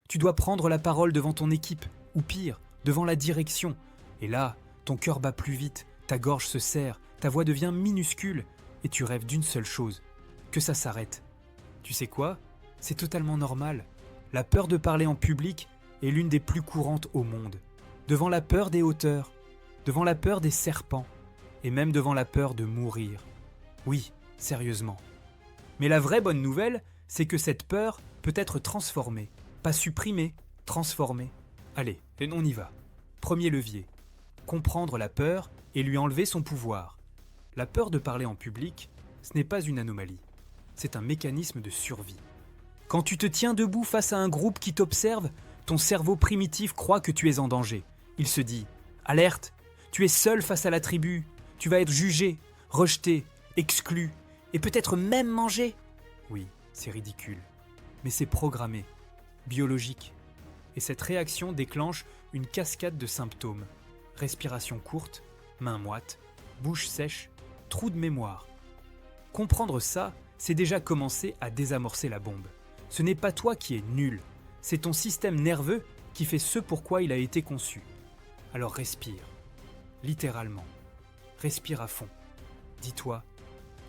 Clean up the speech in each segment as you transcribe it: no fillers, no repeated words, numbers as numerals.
Tu dois prendre la parole devant ton équipe, ou pire, devant la direction. Et là, ton cœur bat plus vite, ta gorge se serre, ta voix devient minuscule, et tu rêves d'une seule chose, que ça s'arrête. Tu sais quoi ? C'est totalement normal. La peur de parler en public est l'une des plus courantes au monde. Devant la peur des hauteurs, devant la peur des serpents, et même devant la peur de mourir. Oui, sérieusement. Mais la vraie bonne nouvelle, c'est que cette peur peut être transformée. Pas supprimée, transformée. Allez, on y va. Premier levier. Comprendre la peur et lui enlever son pouvoir. La peur de parler en public, ce n'est pas une anomalie. C'est un mécanisme de survie. Quand tu te tiens debout face à un groupe qui t'observe, ton cerveau primitif croit que tu es en danger. Il se dit « Alerte, tu es seul face à la tribu, tu vas être jugé, rejeté, exclu, et peut-être même mangé. » Oui, c'est ridicule, mais c'est programmé, biologique. Et cette réaction déclenche une cascade de symptômes. Respiration courte, mains moites, bouche sèche, trou de mémoire. Comprendre ça, c'est déjà commencer à désamorcer la bombe. Ce n'est pas toi qui es nul, c'est ton système nerveux qui fait ce pourquoi il a été conçu. Alors respire, littéralement. Respire à fond. Dis-toi,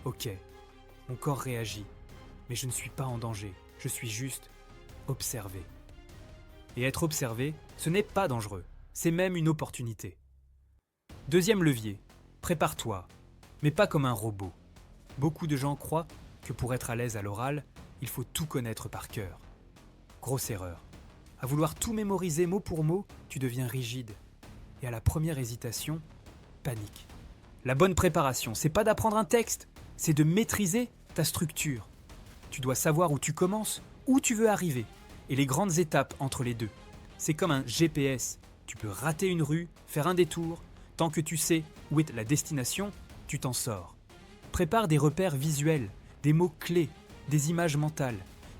ok, mon corps réagit, mais je ne suis pas en danger, je suis juste observé. Et être observé, ce n'est pas dangereux, c'est même une opportunité. Deuxième levier, prépare-toi, mais pas comme un robot. Beaucoup de gens croient que pour être à l'aise à l'oral, il faut tout connaître par cœur. Grosse erreur. À vouloir tout mémoriser mot pour mot, tu deviens rigide. Et à la première hésitation, panique. La bonne préparation, c'est pas d'apprendre un texte, c'est de maîtriser ta structure. Tu dois savoir où tu commences, où tu veux arriver, et les grandes étapes entre les deux. C'est comme un GPS. Tu peux rater une rue, faire un détour. Tant que tu sais où est la destination, tu t'en sors. Prépare des repères visuels, des mots-clés, des images mentales,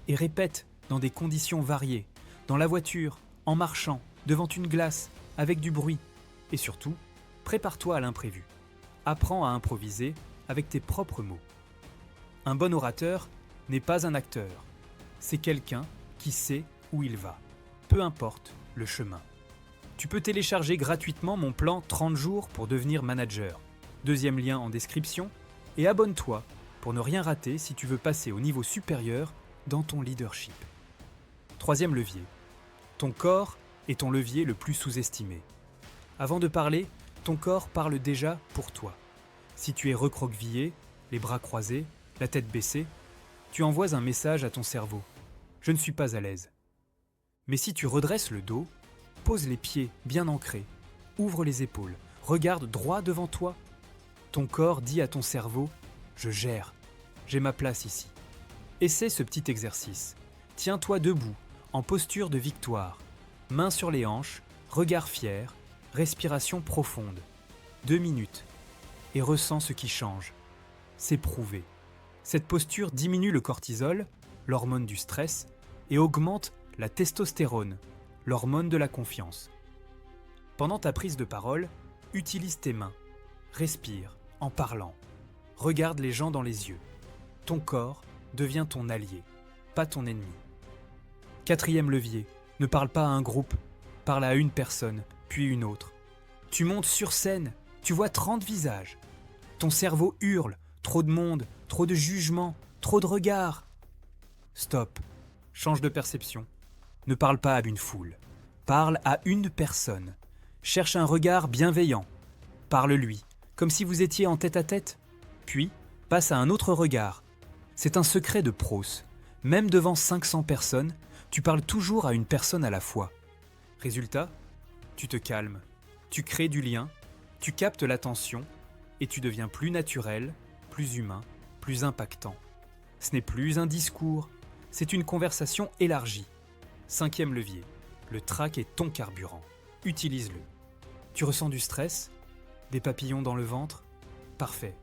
et répète dans des conditions variées, dans la voiture, en marchant, devant une glace, avec du bruit. Et surtout, prépare-toi à l'imprévu. Apprends à improviser avec tes propres mots. Un bon orateur n'est pas un acteur. C'est quelqu'un qui sait où il va, peu importe le chemin. Tu peux télécharger gratuitement mon plan 30 jours pour devenir manager. Deuxième lien en description. Et abonne-toi pour ne rien rater si tu veux passer au niveau supérieur dans ton leadership. Troisième levier. Ton corps est ton levier le plus sous-estimé. Avant de parler, ton corps parle déjà pour toi. Si tu es recroquevillé, les bras croisés, la tête baissée, tu envoies un message à ton cerveau. Je ne suis pas à l'aise. Mais si tu redresses le dos, pose les pieds bien ancrés, ouvre les épaules, regarde droit devant toi. Ton corps dit à ton cerveau « Je gère, j'ai ma place ici ». Essaie ce petit exercice. Tiens-toi debout, en posture de victoire, mains sur les hanches, regard fier, respiration profonde. 2 minutes. Et ressens ce qui change. C'est prouvé. Cette posture diminue le cortisol, l'hormone du stress, et augmente la testostérone, l'hormone de la confiance. Pendant ta prise de parole, utilise tes mains. Respire en parlant. Regarde les gens dans les yeux. Ton corps devient ton allié, pas ton ennemi. Quatrième levier, ne parle pas à un groupe, parle à une personne, puis une autre. Tu montes sur scène, tu vois 30 visages. Ton cerveau hurle, trop de monde, trop de jugement, trop de regards. Stop, change de perception. Ne parle pas à une foule, parle à une personne. Cherche un regard bienveillant. Parle-lui, comme si vous étiez en tête-à-tête. Puis, passe à un autre regard. C'est un secret de Proust. Même devant 500 personnes, tu parles toujours à une personne à la fois. Résultat, tu te calmes, tu crées du lien, tu captes l'attention et tu deviens plus naturel, plus humain, plus impactant. Ce n'est plus un discours, c'est une conversation élargie. 5e levier, le trac est ton carburant. Utilise-le. Tu ressens du stress? Des papillons dans le ventre? Parfait.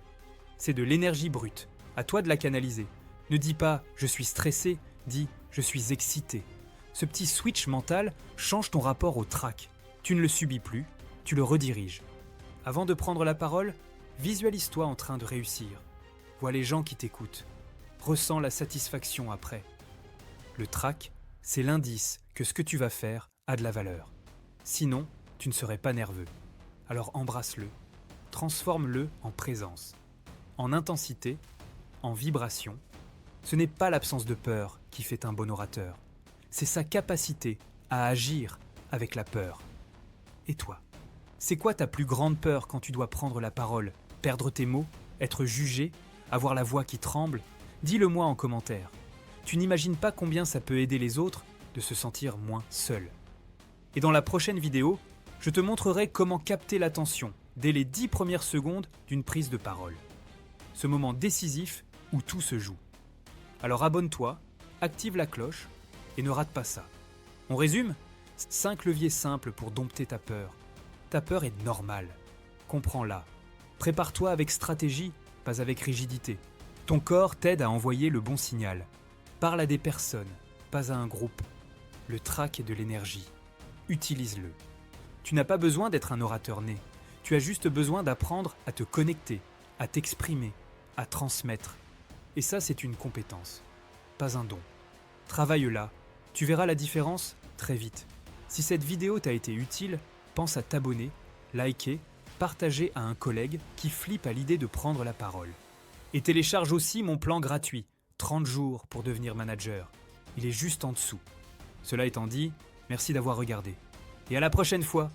C'est de l'énergie brute. À toi de la canaliser. Ne dis pas « je suis stressé », dis « je suis excité ». Ce petit switch mental change ton rapport au trac. Tu ne le subis plus, tu le rediriges. Avant de prendre la parole, visualise-toi en train de réussir. Vois les gens qui t'écoutent. Ressens la satisfaction après. Le trac, c'est l'indice que ce que tu vas faire a de la valeur. Sinon, tu ne serais pas nerveux. Alors embrasse-le, transforme-le en présence, en intensité, en vibration. Ce n'est pas l'absence de peur qui fait un bon orateur, c'est sa capacité à agir avec la peur. Et toi, c'est quoi ta plus grande peur quand tu dois prendre la parole? Perdre tes mots? Être jugé? Avoir la voix qui tremble? Dis-le-moi en commentaire. Tu n'imagines pas combien ça peut aider les autres de se sentir moins seuls. Et dans la prochaine vidéo, je te montrerai comment capter l'attention dès les 10 premières secondes d'une prise de parole. Ce moment décisif où tout se joue. Alors abonne-toi, active la cloche et ne rate pas ça. On résume? 5 leviers simples pour dompter ta peur. Ta peur est normale. Comprends-la. Prépare-toi avec stratégie, pas avec rigidité. Ton corps t'aide à envoyer le bon signal. Parle à des personnes, pas à un groupe. Le trac est de l'énergie. Utilise-le. Tu n'as pas besoin d'être un orateur né. Tu as juste besoin d'apprendre à te connecter, à t'exprimer, à transmettre. Et ça, c'est une compétence, pas un don. Travaille-la. Tu verras la différence très vite. Si cette vidéo t'a été utile, pense à t'abonner, liker, partager à un collègue qui flippe à l'idée de prendre la parole. Et télécharge aussi mon plan gratuit, 30 jours pour devenir manager. Il est juste en dessous. Cela étant dit, merci d'avoir regardé. Et à la prochaine fois!